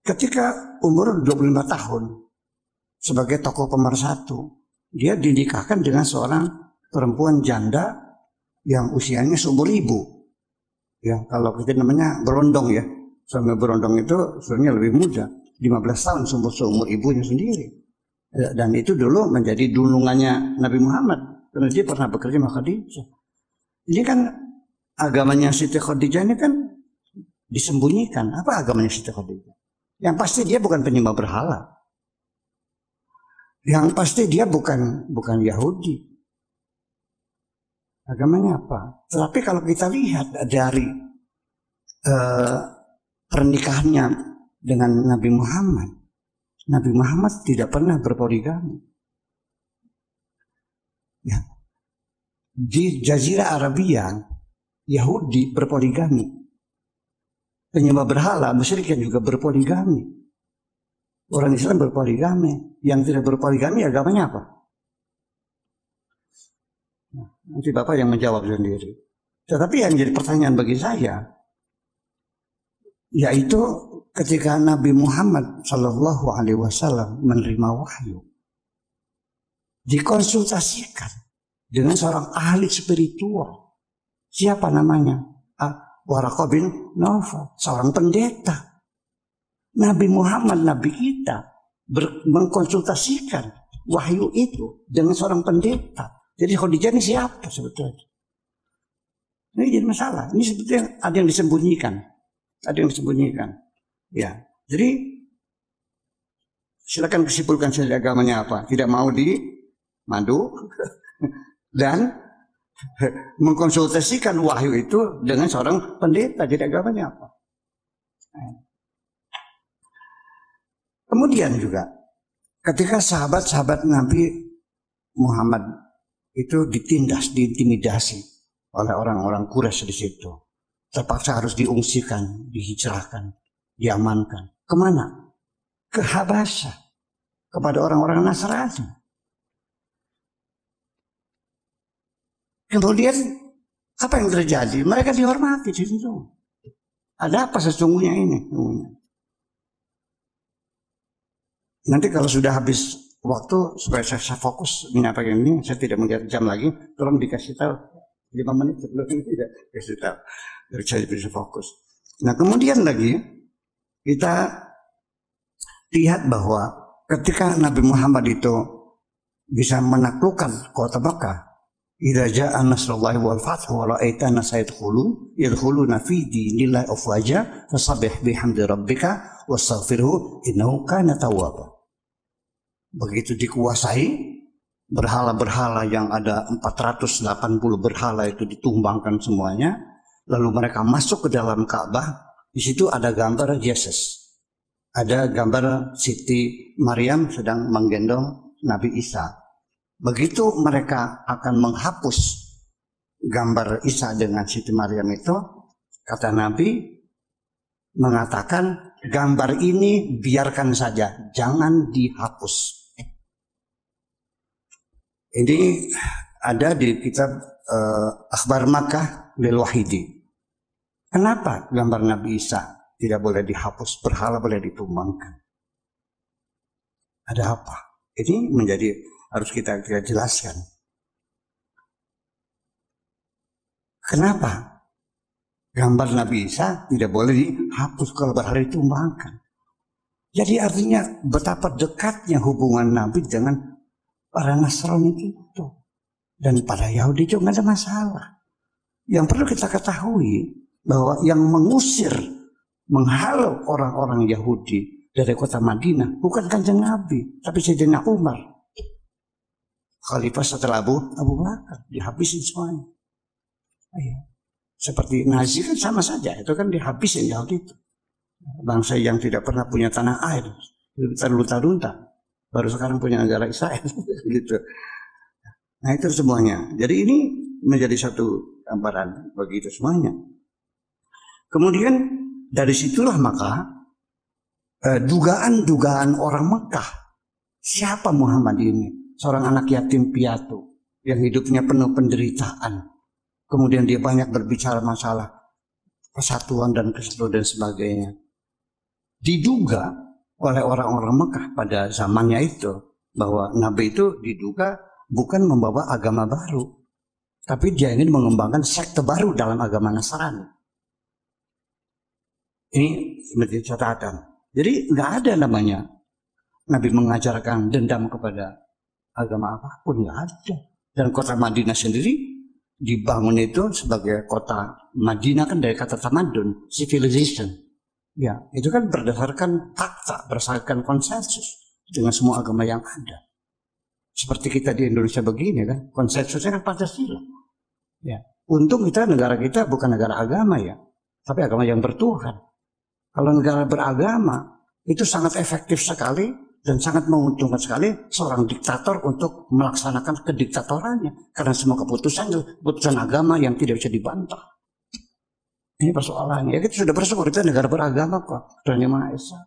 ketika umur 25 tahun sebagai tokoh pemersatu, dia dinikahkan dengan seorang perempuan janda yang usianya seumur ibu. Ya, kalau kita namanya berondong ya. Suami berondong itu suaminya lebih muda, 15 tahun seumur ibunya sendiri. Dan itu dulu menjadi dulungannya Nabi Muhammad karena dia pernah bekerja sama Khadijah. Ini kan agamanya Siti Khadijah ini kan disembunyikan. Apa agamanya Siti Khadijah? Yang pasti dia bukan penyembah berhala. Yang pasti dia bukan Yahudi. Agamanya apa? Tetapi kalau kita lihat dari pernikahannya dengan Nabi Muhammad tidak pernah berpoligami. Ya. Di Jazirah Arabia, Yahudi berpoligami. Penyembah berhala, musyrik juga berpoligami. Orang Islam berpoligami. Yang tidak berpoligami agamanya apa? Nah, nanti Bapak yang menjawab sendiri. Tetapi yang jadi pertanyaan bagi saya, yaitu ketika Nabi Muhammad Shallallahu Alaihi Wasallam menerima wahyu, dikonsultasikan dengan seorang ahli spiritual. Siapa namanya? Waraqah bin Nawfal, seorang pendeta. Nabi Muhammad, Nabi kita, mengkonsultasikan wahyu itu dengan seorang pendeta. Jadi Khadijah ini siapa sebetulnya? Ini jadi masalah. Ini sebetulnya ada yang disembunyikan. Ada yang disembunyikan. Ya, jadi silakan kesimpulkan saja agamanya apa. Tidak mau dimadu dan mengkonsultasikan wahyu itu dengan seorang pendeta. Jadi agamanya apa? Kemudian juga ketika sahabat-sahabat Nabi Muhammad itu ditindas, diintimidasi oleh orang-orang Quraisy di situ, terpaksa harus diungsikan, dihijrahkan, diamankan. Kemana? Ke Habasyah, kepada orang-orang Nasrani. Kemudian apa yang terjadi? Mereka dihormati di situ. Ada apa sesungguhnya ini? Nanti kalau sudah habis waktu supaya saya fokus menyampaikan ini, saya tidak melihat jam lagi. Tolong dikasih tahu 5 menit sebelum ini tidak kasih tahu. Biar saya bisa fokus. Nah kemudian lagi kita lihat bahwa ketika Nabi Muhammad itu bisa menaklukkan kota Makkah, idza jaa nasrullahi wal fathu wa ra'aita an-nasa yadkhuluna fi dinillahi afwaja fasabbih bihamdi rabbika wastaghfirhu innahu kana tawwaba. Begitu dikuasai, berhala-berhala yang ada 480 berhala itu ditumbangkan semuanya, lalu mereka masuk ke dalam Ka'bah. Di situ ada gambar Yesus, ada gambar Siti Maryam sedang menggendong Nabi Isa. Begitu mereka akan menghapus gambar Isa dengan Siti Maryam itu, kata Nabi mengatakan gambar ini biarkan saja, jangan dihapus. Ini ada di kitab Akhbar Makkah lil Wahidi. Kenapa gambar Nabi Isa tidak boleh dihapus, berhala boleh ditumbangkan? Ada apa? Ini menjadi harus kita jelaskan. Kenapa gambar Nabi Isa tidak boleh dihapus kalau berhala ditumbangkan? Jadi artinya betapa dekatnya hubungan Nabi dengan para Nasrani itu. Dan pada Yahudi itu nggak ada masalah. Yang perlu kita ketahui bahwa yang mengusir, menghalau orang-orang Yahudi dari kota Madinah bukan Kanjeng Nabi, tapi Sayyidina Umar. Khalifah setelah Abu Bakar, dihabisin semuanya. Seperti Nazi kan sama saja, itu kan dihabisin Yahudi itu. Bangsa yang tidak pernah punya tanah air, terlunta-lunta. Baru sekarang punya negara Israel gitu. Nah itu semuanya. Jadi ini menjadi satu gambaran bagi itu semuanya. Kemudian dari situlah maka dugaan-dugaan orang Mekah, siapa Muhammad ini? Seorang anak yatim piatu yang hidupnya penuh penderitaan. Kemudian dia banyak berbicara masalah persatuan dan kesatuan dan sebagainya. diduga oleh orang-orang Mekah pada zamannya itu bahwa Nabi itu diduga bukan membawa agama baru, tapi dia ingin mengembangkan sekte baru dalam agama Nasrani. Ini menjadi catatan. Jadi nggak ada namanya Nabi mengajarkan dendam kepada agama apapun, nggak ada. Dan kota Madinah sendiri dibangun itu sebagai kota Madinah kan dari kata tamadun, civilization. Ya, itu kan berdasarkan fakta, berdasarkan konsensus dengan semua agama yang ada. Seperti kita di Indonesia begini kan, konsensusnya kan Pancasila. Ya, untung negara kita bukan negara agama ya, tapi agama yang bertuhan. Kalau negara beragama itu sangat efektif sekali dan sangat menguntungkan sekali seorang diktator untuk melaksanakan kediktatorannya, karena semua keputusan agama yang tidak bisa dibantah. Ini persoalannya. Ya, kita sudah bersyukur kita negara beragama kok, Tuhan Yang Maha Esa.